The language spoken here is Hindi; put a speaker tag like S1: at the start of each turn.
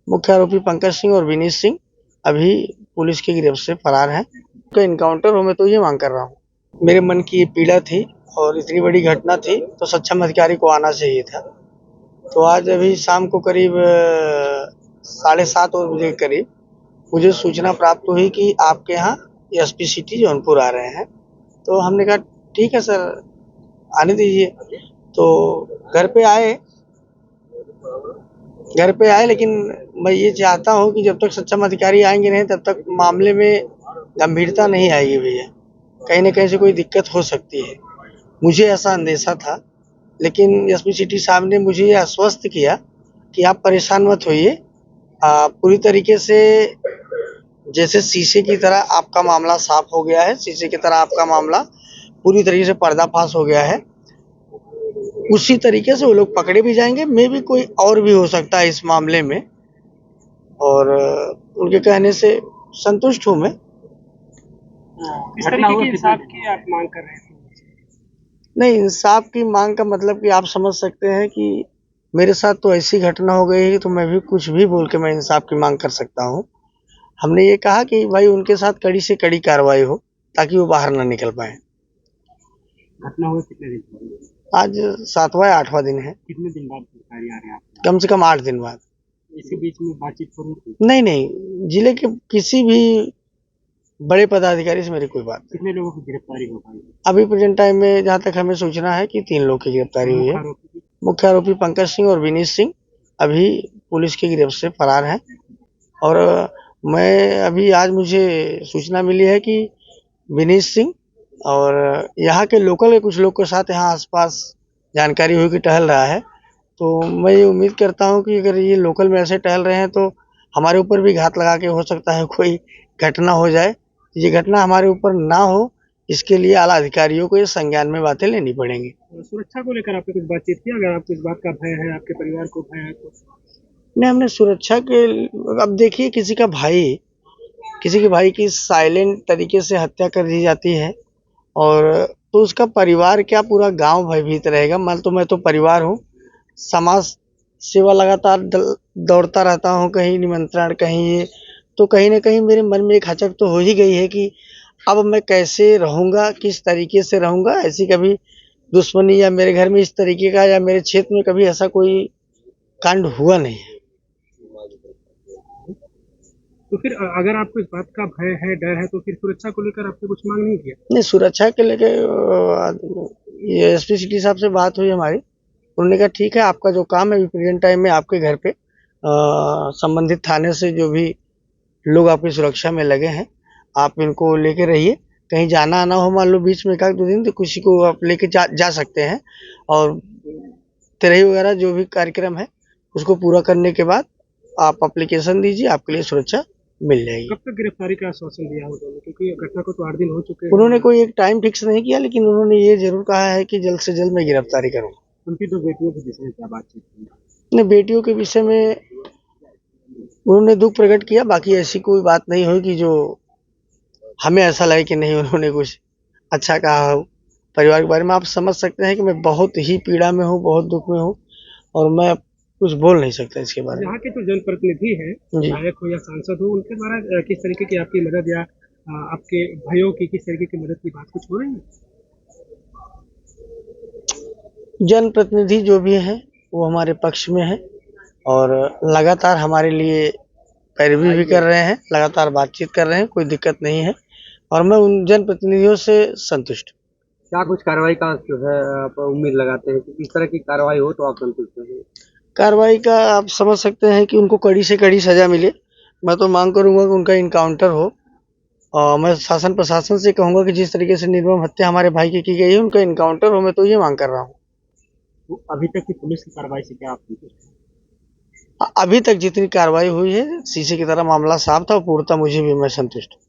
S1: मुख्य आरोपी पंकज सिंह और विनीत सिंह अभी पुलिस की गिरफ्त से फरार हैं। उनका इनकाउंटर हो, मैं तो ये मांग कर रहा हूँ। मेरे मन की ये पीड़ा थी और इतनी बड़ी घटना थी तो सक्षम अधिकारी को आना चाहिए था। तो आज अभी शाम को करीब 7:30 बजे के करीब मुझे सूचना प्राप्त हुई कि आपके यहाँ एसपी सिटी जौनपुर आ रहे हैं। तो हमने कहा ठीक है सर, आने दीजिए। तो घर पे आए लेकिन मैं ये चाहता हूँ कि जब तक सक्षम अधिकारी आएंगे नहीं तब तक मामले में गंभीरता नहीं आएगी भैया। कहीं न कहीं से कोई दिक्कत हो सकती है, मुझे ऐसा अंदेशा था। लेकिन एसपी सिटी साहब ने मुझे ये आश्वस्त किया कि आप परेशान मत होइए, पूरी तरीके से जैसे शीशे की तरह आपका मामला साफ हो गया है, शीशे की तरह आपका मामला पूरी तरीके से पर्दाफाश हो गया है। उसी तरीके से वो लोग पकड़े भी जाएंगे, मे भी कोई और भी हो सकता है इस मामले में। और उनके कहने से संतुष्ट हूँ मैं।
S2: किस तरीके के इंसाफ की आप मांग कर रहे थे?
S1: नहीं, इंसाफ की मांग का मतलब कि आप समझ सकते हैं कि मेरे साथ तो ऐसी घटना हो गई है तो मैं भी कुछ भी बोल के मैं इंसाफ की मांग कर सकता हूँ। हमने ये कहा कि भाई उनके साथ कड़ी से कड़ी कार्रवाई हो ताकि वो बाहर ना निकल पाए।
S2: घटना हुए कितने दिन बाद?
S1: आज 7वां या 8वां दिन है।
S2: कितने दिन बाद गिरफ्तारी आ रही है आपको?
S1: कम से कम 8 दिन बाद।
S2: इसी बीच में बातचीत हो रही थी?
S1: नहीं, जिले के किसी भी बड़े पदाधिकारी से मेरी कोई बात नहीं।
S2: कितने लोगों की गिरफ्तारी हो पाई?
S1: अभी प्रेजेंट टाइम में जहाँ तक हमें सूचना है कि 3 लोग की गिरफ्तारी हुई है। मुख्य आरोपी पंकज सिंह और विनीत सिंह अभी पुलिस की गिरफ्त से फरार हैं। और मैं अभी आज मुझे सूचना मिली है कि विनीत सिंह और यहाँ के लोकल के कुछ लोग के साथ यहाँ आसपास जानकारी हुई कि टहल रहा है। तो मैं ये उम्मीद करता हूँ कि अगर ये लोकल में ऐसे टहल रहे हैं तो हमारे ऊपर भी घात लगा के हो सकता है कोई घटना हो जाए। ये घटना हमारे ऊपर ना हो, इसके लिए आला अधिकारियों को ये संज्ञान में बातें लेनी पड़ेंगी।
S2: सुरक्षा को लेकर आपने कुछ बातचीत की? अगर आपको इस बात का भय है, आपके परिवार को भय है तो?
S1: नहीं, हमने सुरक्षा के अब देखिए किसी के भाई की साइलेंट तरीके से हत्या कर दी जाती है और तो उसका परिवार क्या पूरा गांव भयभीत रहेगा। मैं तो परिवार हूँ, समाज सेवा लगातार दौड़ता रहता हूँ, कहीं निमंत्रण कहीं ये, तो कहीं ना कहीं मेरे मन में एक हचक तो हो ही गई है कि अब मैं कैसे रहूँगा, किस तरीके से रहूँगा। ऐसी कभी दुश्मनी या मेरे घर में इस तरीके का या मेरे क्षेत्र में कभी ऐसा कोई कांड हुआ नहीं है।
S2: तो फिर अगर आपको इस बात का भय है, डर है, तो फिर सुरक्षा को लेकर आपने कुछ मांग नहीं किया?
S1: नहीं, सुरक्षा के लेके ये एसपी सिटी साहब से बात हुई हमारी। उन्होंने कहा ठीक है, आपका जो काम है अभी प्रेजेंट टाइम में आपके घर पे संबंधित थाने से जो भी लोग आपकी सुरक्षा में लगे हैं आप इनको लेके रहिए। कहीं जाना आना हो मान लो बीच में 1-2 दिन तो किसी को आप लेके जा सकते हैं। और तिरही वगैरह जो भी कार्यक्रम है उसको पूरा करने के बाद आप एप्लीकेशन दीजिए, आपके लिए सुरक्षा मिल जाएगी।
S2: कब तक गिरफ्तारी का आश्वासन दिया उन्होंने? क्योंकि घटना को तो 8 दिन हो चुके हैं।
S1: उन्होंने कोई एक टाइम फिक्स नहीं किया लेकिन उन्होंने ये जरूर कहा है कि जल्द से जल्द मैं गिरफ्तारी करूँगा।
S2: उनकी 2 बेटियों के विषय में क्या बातचीत हुई?
S1: अपने बेटियों के विषय में उन्होंने दुख प्रकट किया, बाकी ऐसी कोई बात नहीं हुई कि जो हमें ऐसा लगे कि नहीं उन्होंने कुछ अच्छा कहा हो। परिवार के बारे में आप समझ सकते हैं कि मैं बहुत ही पीड़ा में हूँ, बहुत दुख में हूँ और मैं कुछ बोल नहीं सकता इसके बारे में।
S2: यहाँ के जो जनप्रतिनिधि हैं, विधायक हो या सांसद हो, उनके द्वारा किस तरीके की आपकी मदद या आपके भाइयों की किस तरीके की मदद की बात कुछ हो रही है?
S1: जनप्रतिनिधि जो भी हैं वो हमारे पक्ष में है और लगातार हमारे लिए पैरवी भी कर रहे हैं, लगातार बातचीत कर रहे हैं, कोई दिक्कत नहीं है और मैं उन जनप्रतिनिधियों से संतुष्ट हूँ।
S2: क्या कुछ कार्रवाई का जो है आप उम्मीद लगाते हैं कि इस तरह की कार्रवाई हो तो आप संतुष्ट हैं?
S1: कार्रवाई का आप समझ सकते हैं कि उनको कड़ी से कड़ी सजा मिले। मैं तो मांग करूंगा कि उनका इनकाउंटर हो और मैं शासन प्रशासन से कहूंगा कि जिस तरीके से निर्मम हत्या हमारे भाई की गई है उनका इनकाउंटर हो। मैं तो ये मांग कर रहा हूँ।
S2: तो अभी तक की पुलिस की कार्रवाई से क्या आप संतुष्ट हैं?
S1: अभी तक जितनी कार्रवाई हुई है शीशे की तरह मामला साफ था और पूर्णतः मुझे भी मैं संतुष्ट हूँ।